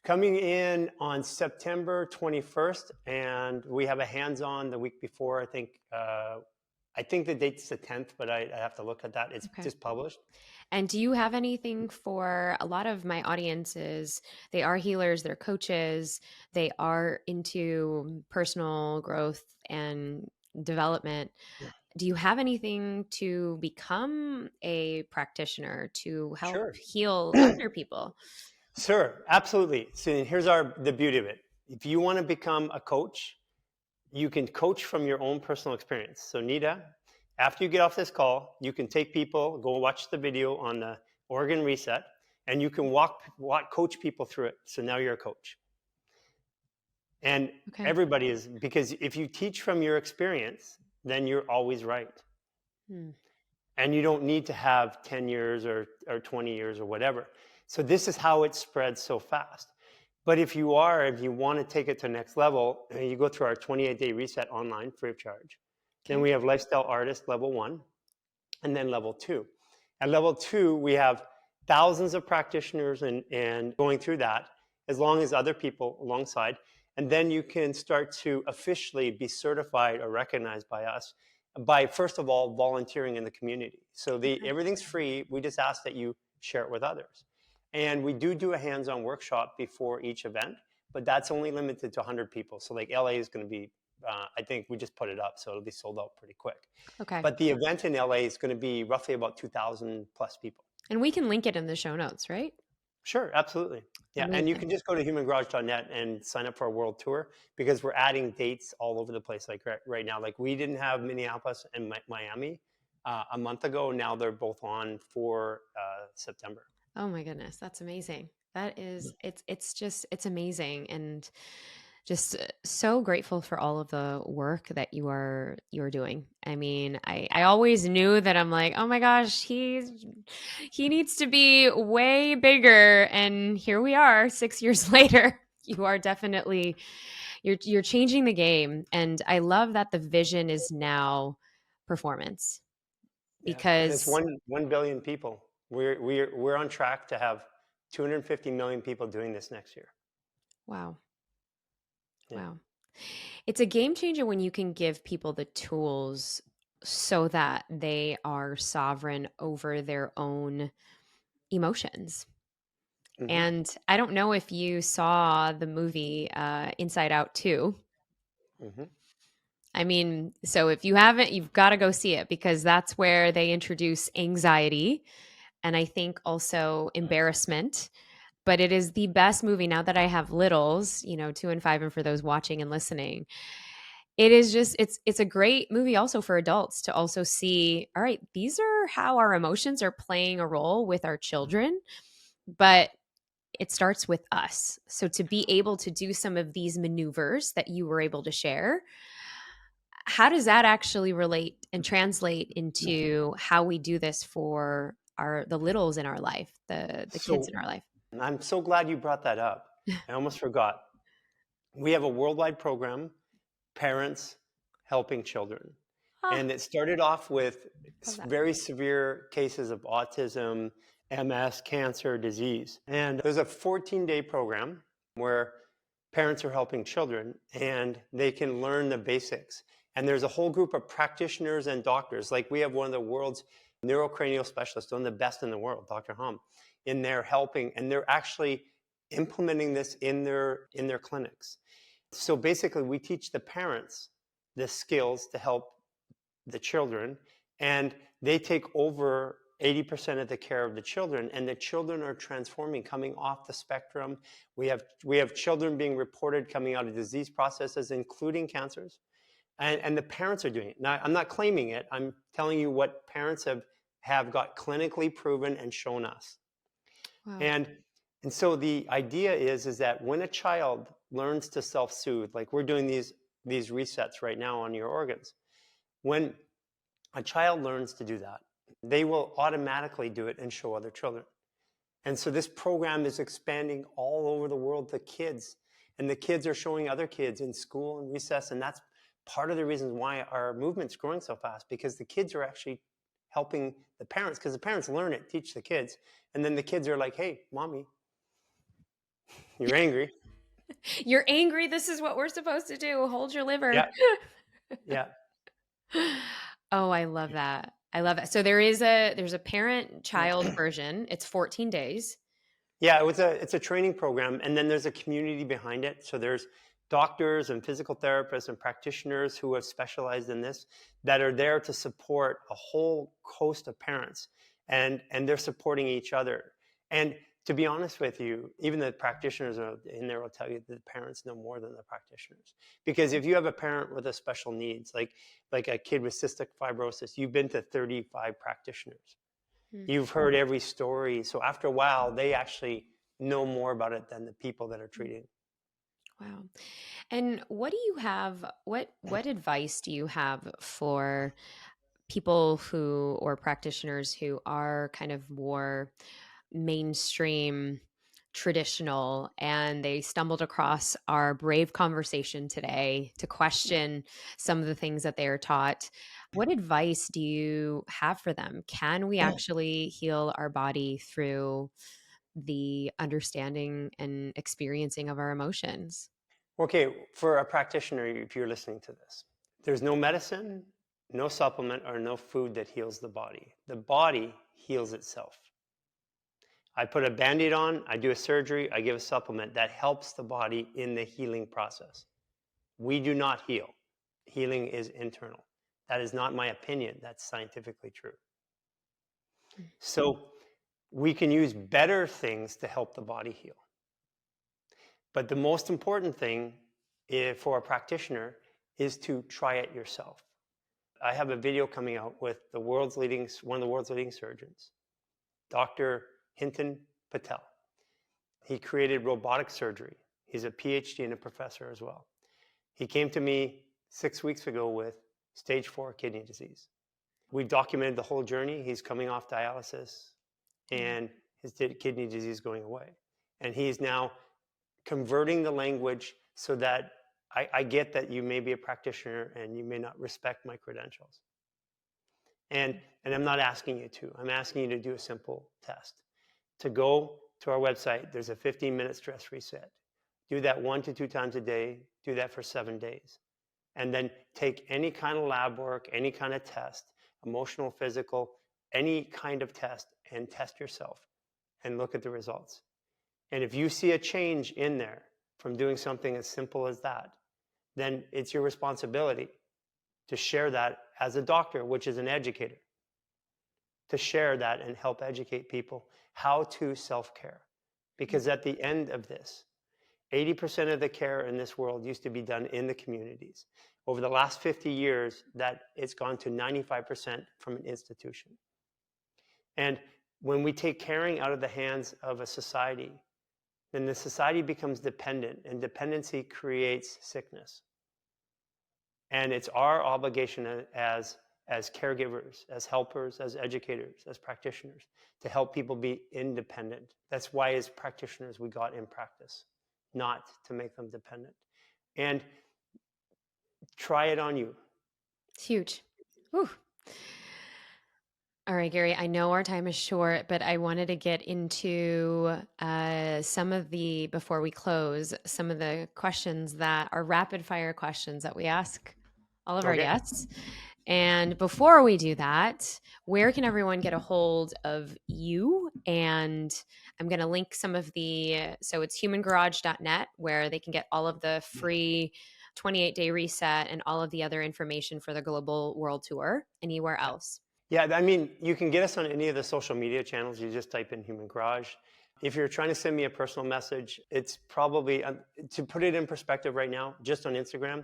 coming in on September 21st, and we have a hands-on the week before. I think the date's the 10th, but I have to look at that. It's
Okay.
just published.
And do you have anything for a lot of my audiences? They are healers, they're coaches, they are into personal growth and development. Do you have anything to become a practitioner to help
Sure.
heal other people?
Sure, absolutely. So here's the beauty of it. If you want to become a coach, you can coach from your own personal experience. So Neeta, after you get off this call, you can take people, go watch the video on the organ reset, and you can coach people through it. So now you're a coach. And
Okay.
everybody is, because if you teach from your experience, then you're always right.
Hmm.
And you don't need to have 10 years or 20 years or whatever. So this is how it spreads so fast. But if you want to take it to the next level, you go through our 28-day reset online free of charge. Then
Okay.
we have lifestyle artist level 1, and then level 2. At level 2, we have thousands of practitioners and going through that, as long as other people alongside. And then you can start to officially be certified or recognized by us by, first of all, volunteering in the community. So
Okay.
everything's free. We just ask that you share it with others. And we do a hands-on workshop before each event, but that's only limited to 100 people. So like LA is going to be, I think we just put it up, so it'll be sold out pretty quick.
Okay.
But the event in LA is going to be roughly about 2,000 plus people.
And we can link it in the show notes, right?
Sure, absolutely. Yeah, and you
Amazing.
can just go to humangarage.net and sign up for our world tour, because we're adding dates all over the place. Like right now, like we didn't have Minneapolis and Miami a month ago. Now they're both on for September.
Oh my goodness, that's amazing. That is, it's amazing, and just so grateful for all of the work that you're doing. I mean, I always knew that I'm like, oh my gosh, he needs to be way bigger, and here we are 6 years later. You are definitely you're changing the game, and I love that the vision is now performance
Yeah, and it's
because
1 billion people. We're on track to have 250 million people doing this next year.
wow,
Yeah.
wow. It's a game changer when you can give people the tools so that they are sovereign over their own emotions.
Hmm.
And I don't know if you saw the movie Inside Out 2.
Hmm.
I mean, so if you haven't, you've got to go see it because that's where they introduce anxiety and I think also embarrassment. But it is the best movie now that I have littles, 2 and 5, and for those watching and listening. It is just it's a great movie also for adults to also see, all right, these are how our emotions are playing a role with our children, but it starts with us. So to be able to do some of these maneuvers that you were able to share, how does that actually relate and translate into how we do this for the littles in our life, the kids
So
in our life?
I'm so glad you brought that up. I almost forgot. We have a worldwide program, Parents Helping Children. And it started off with
Love that.
very severe cases of autism, MS, cancer, disease. And there's a 14-day program where parents are helping children and they can learn the basics. And there's a whole group of practitioners and doctors. Like we have one of the world's neurocranial specialists, one of the best in the world, Dr. Hum, in there helping. And they're actually implementing this in their clinics. So basically, we teach the parents the skills to help the children, and they take over 80% of the care of the children, and the children are transforming, coming off the spectrum. We have children being reported coming out of disease processes, including cancers, and the parents are doing it. Now, I'm not claiming it. I'm telling you what parents have got clinically proven and shown us.
Wow.
And so the idea is that when a child learns to self-soothe, like we're doing these resets right now on your organs, when a child learns to do that, they will automatically do it and show other children. And so this program is expanding all over the world to kids, and the kids are showing other kids in school and recess, and that's part of the reason why our movement's growing so fast, because the kids are actually helping the parents, because the parents learn it, teach the kids, and then the kids are like, hey, mommy, you're angry.
You're angry. This is what we're supposed to do. Hold your liver.
Yeah. Yeah.
Oh, I love that. I love it. So there's a parent-child version. It's 14 days.
Yeah, it's a training program, and then there's a community behind it. So there's doctors and physical therapists and practitioners who have specialized in this that are there to support a whole host of parents, and they're supporting each other. And to be honest with you, even the practitioners in there will tell you that the parents know more than the practitioners. Because if you have a parent with a special needs, like a kid with cystic fibrosis, you've been to 35 practitioners. You've heard every story. So after a while, they actually know more about it than the people that are treating.
Wow. And what do you have, what advice do you have for people who, or practitioners who are kind of more mainstream, traditional, and they stumbled across our brave conversation today to question some of the things that they are taught? What advice do you have for them? Can we actually heal our body through the understanding and experiencing of our emotions?
Okay, for a practitioner, if you're listening to this, there's no medicine, no supplement, or no food that heals the body. The body heals itself. I put a Band-Aid on, I do a surgery, I give a supplement that helps the body in the healing process. We do not heal. Healing is internal. That is not my opinion. That's scientifically true. So we can use better things to help the body heal. But the most important thing for a practitioner is to try it yourself. I have a video coming out with one of the world's leading surgeons, Dr. Hinton Patel. He created robotic surgery. He's a PhD and a professor as well. He came to me 6 weeks ago with stage 4 kidney disease. We've documented the whole journey. He's coming off dialysis and his kidney disease going away. And he's now converting the language so that I get that you may be a practitioner and you may not respect my credentials. And I'm not asking you to. I'm asking you to do a simple test. To go to our website, there's a 15-minute stress reset. Do that 1 to 2 times a day. Do that for 7 days. And then take any kind of lab work, any kind of test, emotional, physical, any kind of test, and test yourself and look at the results. And if you see a change in there from doing something as simple as that, then it's your responsibility to share that as a doctor, which is an educator, to share that and help educate people how to self-care. Because at the end of this, 80% of the care in this world used to be done in the communities. Over the last 50 years, that it's gone to 95% from an institution. And when we take caring out of the hands of a society, then the society becomes dependent, and dependency creates sickness. And it's our obligation as caregivers, as helpers, as educators, as practitioners, to help people be independent. That's why as practitioners we got in practice, not to make them dependent. And try it on you.
It's huge. Whew. All right, Garry, I know our time is short, but I wanted to get into before we close, some of the questions that are rapid fire questions that we ask all of our
Okay.
guests. And before we do that, where can everyone get a hold of you? And I'm going to link so it's humangarage.net, where they can get all of the free 28-day reset and all of the other information for the Global World Tour. Anywhere else?
Yeah, I mean, you can get us on any of the social media channels. You just type in Human Garage. If you're trying to send me a personal message, it's probably, to put it in perspective right now, just on Instagram,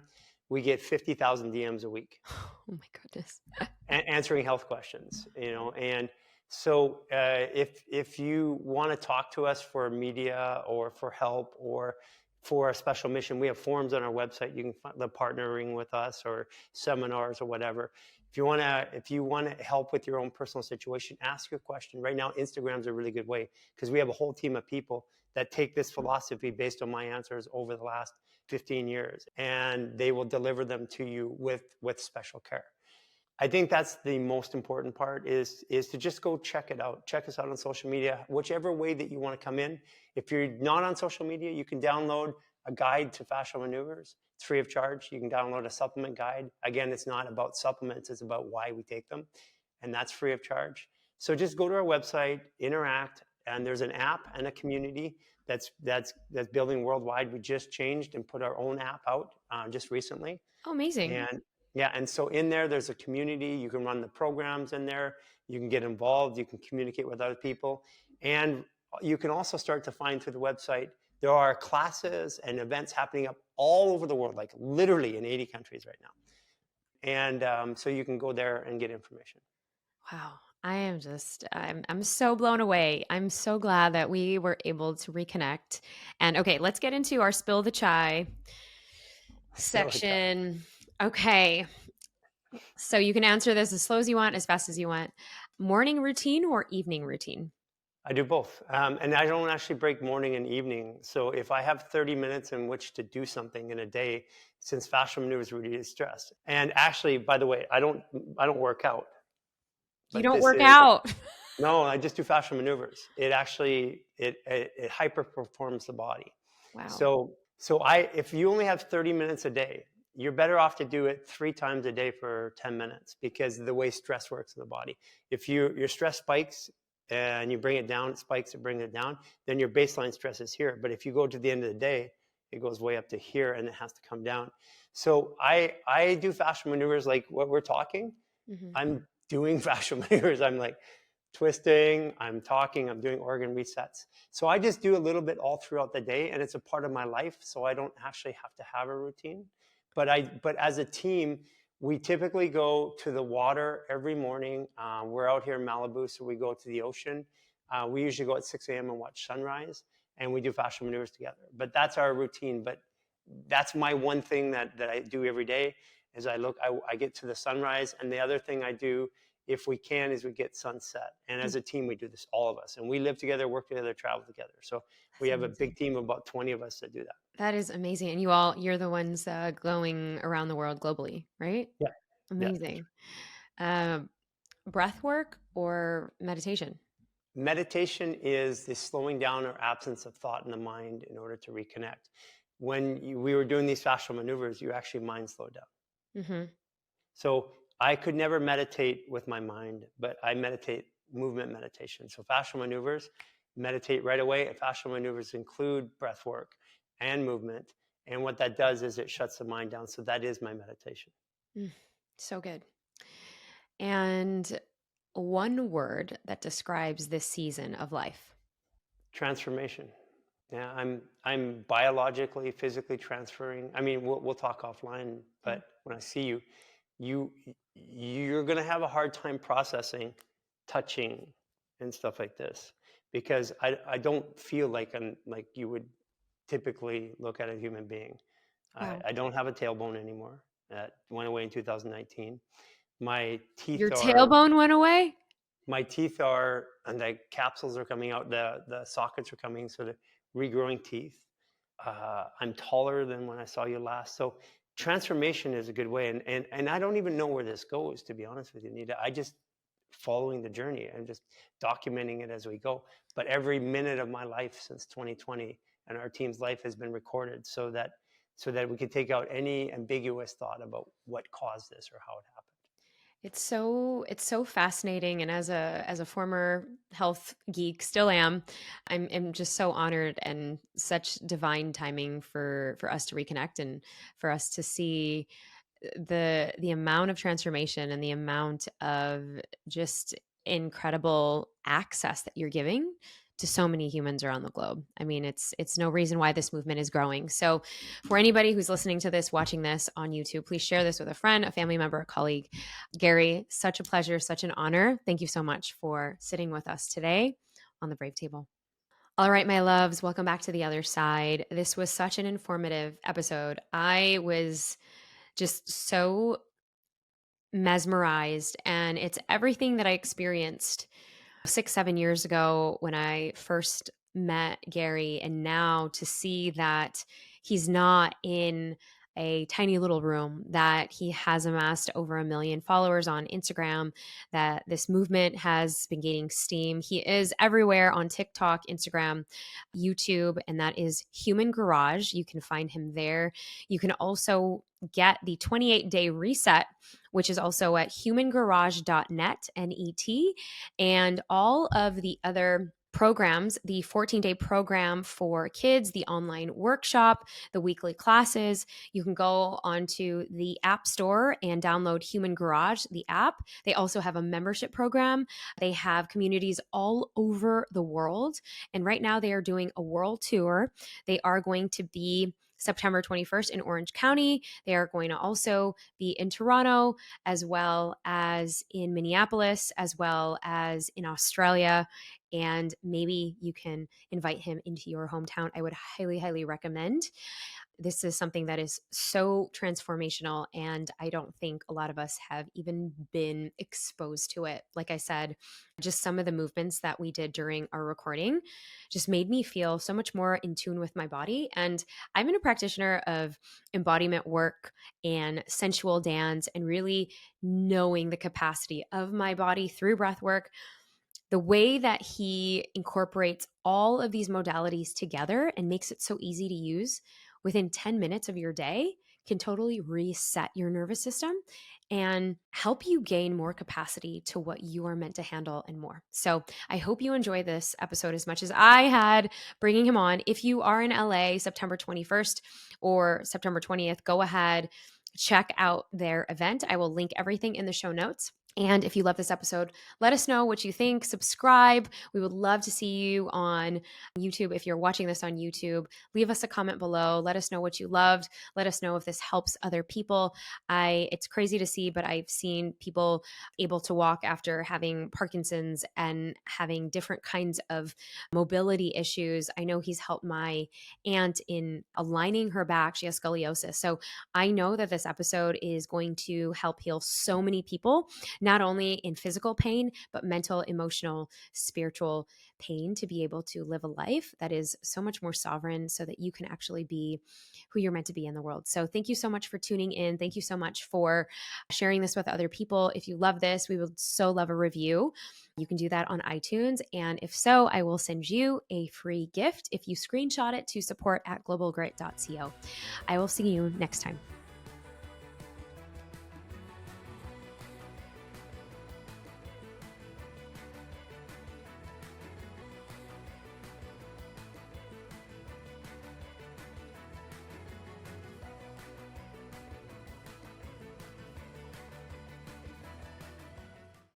we get 50,000 DMs a week.
Oh my goodness.
Answering health questions, and so if you want to talk to us for media or for help or for a special mission, we have forums on our website. You can find the partnering with us or seminars or whatever. If you want to help with your own personal situation, ask your question. Right now, Instagram's a really good way because we have a whole team of people that take this philosophy based on my answers over the last 15 years, and they will deliver them to you with special care. I think that's the most important part is to just go check it out. Check us out on social media, whichever way that you want to come in. If you're not on social media, you can download a guide to fascial maneuvers. It's free of charge. You can download a supplement guide. Again, it's not about supplements, it's about why we take them. And that's free of charge. So just go to our website, interact, and there's an app and a community that's building worldwide. We just changed and put our own app out just recently.
Oh, amazing.
And yeah, and so in there's a community. You can run the programs in there. You can get involved. You can communicate with other people. And you can also start to find through the website, there are classes and events happening up all over the world, like literally in 80 countries right now. And so you can go there and get information.
Wow. I'm so blown away. I'm so glad that we were able to reconnect. And okay, let's get into our spill the chai section. Okay. So you can answer this as slow as you want, as fast as you want. Morning routine or evening routine?
I do both. And I don't actually break morning and evening. So if I have 30 minutes in which to do something in a day, since fascial maneuvers reduce stress. And actually, by the way, I don't work out.
You don't work out.
No, I just do fascial maneuvers. It actually, it hyper performs the body.
Wow.
So if you only have 30 minutes a day, you're better off to do it 3 times a day for 10 minutes because of the way stress works in the body. If your stress spikes and you bring it down, it spikes, it brings it down, then your baseline stress is here. But if you go to the end of the day, it goes way up to here and it has to come down. So I do fascial maneuvers like what we're talking.
Mm-hmm.
I'm doing fascial maneuvers. I'm like twisting, I'm talking, I'm doing organ resets. So I just do a little bit all throughout the day, and it's a part of my life. So I don't actually have to have a routine. But as a team, we typically go to the water every morning. We're out here in Malibu, so we go to the ocean. We usually go at 6 a.m. and watch sunrise, and we do fascial maneuvers together. But that's our routine. But that's my one thing that I do every day is I get to the sunrise. And the other thing I do, if we can, is we get sunset. And as a team, we do this, all of us. And we live together, work together, travel together. So we have a big team of about 20 of us that do that.
That is amazing. And you're the ones going around the world globally, right?
Yeah.
Amazing. Yeah. Breath work or meditation?
Meditation is the slowing down or absence of thought in the mind in order to reconnect. When we were doing these fascial maneuvers, you actually mind slowed down.
Mm-hmm.
So I could never meditate with my mind, but I meditate movement meditation. So fascial maneuvers, meditate right away. Fascial maneuvers include breath work and movement. And what that does is it shuts the mind down. So that is my meditation.
So good. And one word that describes this season of life?
Transformation. Yeah, I'm biologically, physically transferring. I mean, we'll talk offline, but when I see you're going to have a hard time processing, touching, and stuff like this because I don't feel like you would typically look at a human being. Wow. I don't have a tailbone anymore. That went away in 2019. My teeth.
Your tailbone went away?
My teeth are, and the capsules are coming out. The sockets are coming, so the regrowing teeth. I'm taller than when I saw you last. So transformation is a good way. And I don't even know where this goes, to be honest with you, Neeta. I just following the journey and just documenting it as we go. But every minute of my life since 2020 and our team's life has been recorded so that we could take out any ambiguous thought about what caused this or how it happened.
It's so fascinating, and as a former health geek, still am. I'm just so honored and such divine timing for us to reconnect and for us to see the amount of transformation and the amount of just incredible access that you're giving to so many humans around the globe. I mean, it's no reason why this movement is growing. So for anybody who's listening to this, watching this on YouTube, please share this with a friend, a family member, a colleague. Garry, such a pleasure, such an honor. Thank you so much for sitting with us today on the Brave Table. All right, my loves, welcome back to the other side. This was such an informative episode. I was just so mesmerized, and it's everything that I experienced 6-7 years ago when I first met Garry, and now to see that he's not in a tiny little room, that he has amassed over 1 million followers on Instagram, that this movement has been gaining steam. He is everywhere on TikTok, Instagram, YouTube, and that is Human Garage. You can find him there. You can also get the 28-day reset, which is also at humangarage.net, N-E-T, and all of the other programs, the 14-day program for kids, the online workshop, the weekly classes. You can go onto the App Store and download Human Garage, the app. They also have a membership program. They have communities all over the world. And right now they are doing a world tour. They are going to be September 21st in Orange County. They are going to also be in Toronto, as well as in Minneapolis, as well as in Australia. And maybe you can invite him into your hometown. I would highly, highly recommend. This is something that is so transformational, and I don't think a lot of us have even been exposed to it. Like I said, just some of the movements that we did during our recording just made me feel so much more in tune with my body. And I've been a practitioner of embodiment work and sensual dance, and really knowing the capacity of my body through breath work. The way that he incorporates all of these modalities together and makes it so easy to use within 10 minutes of your day can totally reset your nervous system and help you gain more capacity to what you are meant to handle and more. So I hope you enjoy this episode as much as I had bringing him on. If you are in LA, September 21st or September 20th, go ahead, check out their event. I will link everything in the show notes. And if you love this episode, let us know what you think. Subscribe. We would love to see you on YouTube. If you're watching this on YouTube, leave us a comment below. Let us know what you loved. Let us know if this helps other people. It's crazy to see, but I've seen people able to walk after having Parkinson's and having different kinds of mobility issues. I know he's helped my aunt in aligning her back. She has scoliosis. So I know that this episode is going to help heal so many people, not only in physical pain, but mental, emotional, spiritual pain, to be able to live a life that is so much more sovereign so that you can actually be who you're meant to be in the world. So thank you so much for tuning in. Thank you so much for sharing this with other people. If you love this, we would so love a review. You can do that on iTunes. And if so, I will send you a free gift if you screenshot it to support@globalgrit.co. I will see you next time.